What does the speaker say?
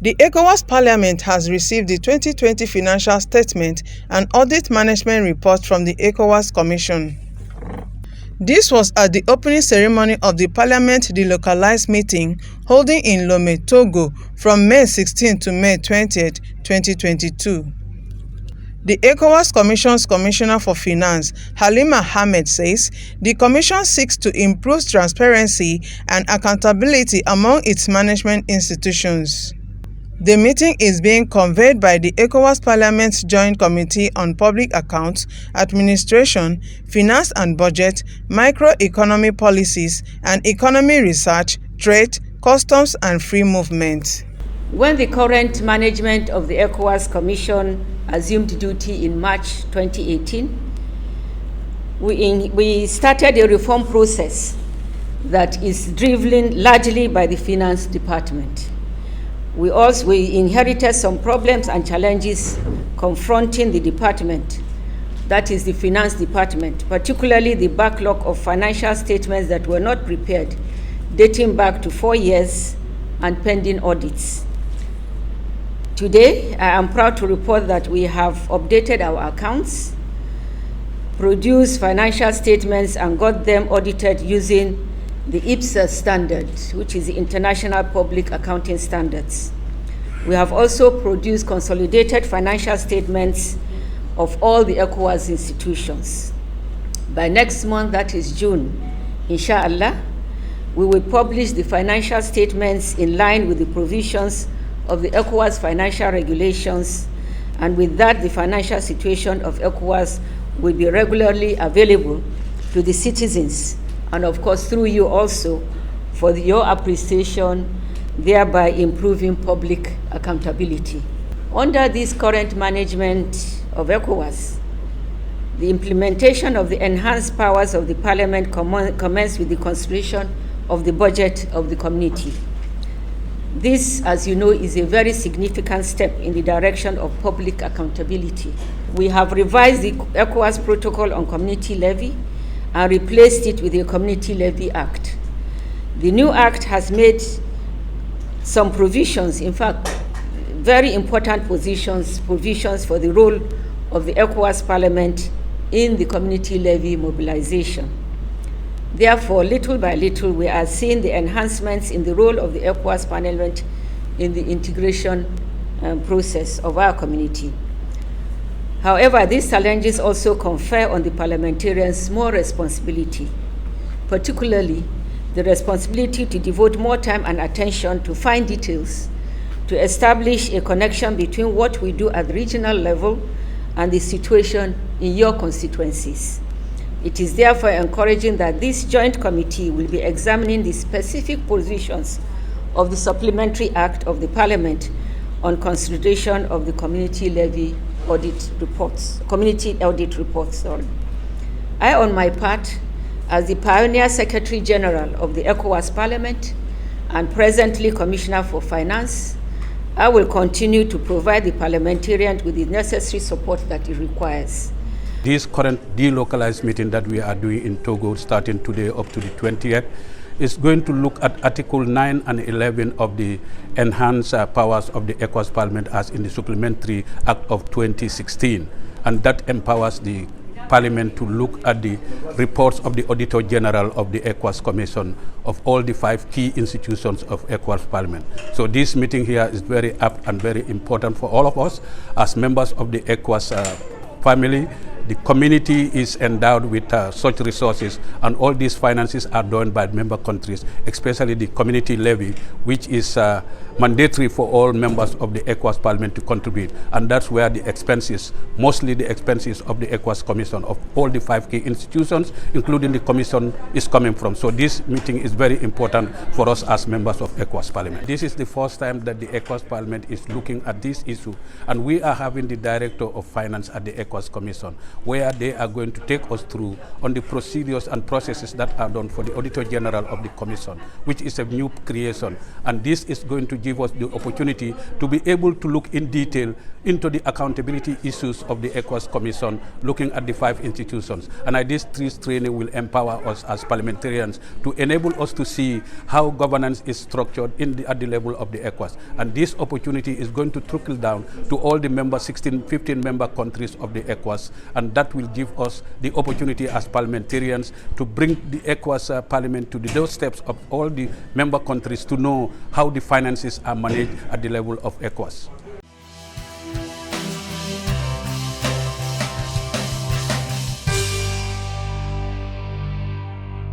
The ECOWAS Parliament has received the 2020 financial statement and audit management report from the ECOWAS Commission. This was at the opening ceremony of the Parliament delocalized meeting holding in Lome Togo from May 16 to May 20, 2022. The ECOWAS Commission's Commissioner for Finance, Halima Ahmed, says the Commission seeks to improve transparency and accountability among its management institutions. The meeting is being conveyed by the ECOWAS Parliament's Joint Committee on Public Accounts, Administration, Finance and Budget, Macroeconomic Policies, and Economy Research, Trade, Customs and Free Movement. When the current management of the ECOWAS Commission assumed duty in March 2018, we started a reform process that is driven largely by the Finance Department. We inherited some problems and challenges confronting the department, that is the Finance Department, particularly the backlog of financial statements that were not prepared, dating back to 4 years and pending audits. Today, I am proud to report that we have updated our accounts, produced financial statements, and got them audited using the IPSA standard, which is the International Public Accounting Standards. We have also produced consolidated financial statements of all the ECOWAS institutions. By next month, that is June, inshallah, we will publish the financial statements in line with the provisions of the ECOWAS financial regulations, and with that, the financial situation of ECOWAS will be regularly available to the citizens, and of course through you also, for your appreciation, thereby improving public accountability. Under this current management of ECOWAS, the implementation of the enhanced powers of the Parliament commenced with the consideration of the budget of the community. This, as you know, is a very significant step in the direction of public accountability. We have revised the ECOWAS Protocol on Community Levy and replaced it with the Community Levy Act. The new act has made some provisions, in fact, very important provisions for the role of the ECOWAS Parliament in the community levy mobilization. Therefore, little by little, we are seeing the enhancements in the role of the ECOWAS Parliament in the integration process of our community. However, these challenges also confer on the parliamentarians more responsibility, particularly the responsibility to devote more time and attention to fine details, to establish a connection between what we do at the regional level and the situation in your constituencies. It is therefore encouraging that this joint committee will be examining the specific positions of the Supplementary Act of the Parliament on consideration of the community levy audit reports, community audit reports. I, on my part, as the Pioneer Secretary General of the ECOWAS Parliament and presently Commissioner for Finance, I will continue to provide the parliamentarian with the necessary support that it requires. This current delocalized meeting that we are doing in Togo, starting today up to the 20th, is going to look at Article 9 and 11 of the enhanced powers of the ECOWAS Parliament as in the Supplementary Act of 2016. And that empowers the Parliament to look at the reports of the Auditor General of the ECOWAS Commission of all the 5 key institutions of ECOWAS Parliament. So this meeting here is very apt and very important for all of us as members of the ECOWAS family. The community is endowed with such resources, and all these finances are done by member countries, especially the community levy, which is mandatory for all members of the ECOWAS Parliament to contribute. And that's where the expenses, mostly the expenses of the ECOWAS Commission of all the 5 key institutions, including the Commission, is coming from. So this meeting is very important for us as members of ECOWAS Parliament. This is the first time that the ECOWAS Parliament is looking at this issue, and we are having the Director of Finance at the ECOWAS Commission. where they are going to take us through on the procedures and processes that are done for the Auditor General of the Commission, which is a new creation. And this is going to give us the opportunity to be able to look in detail into the accountability issues of the ECOWAS Commission, looking at the 5 institutions. And this training will empower us as parliamentarians to enable us to see how governance is structured at the level of the ECOWAS. And this opportunity is going to trickle down to all the 15 member countries of the ECOWAS, and that will give us the opportunity as parliamentarians to bring the ECOWAS Parliament to the doorsteps of all the member countries to know how the finances are managed at the level of ECOWAS.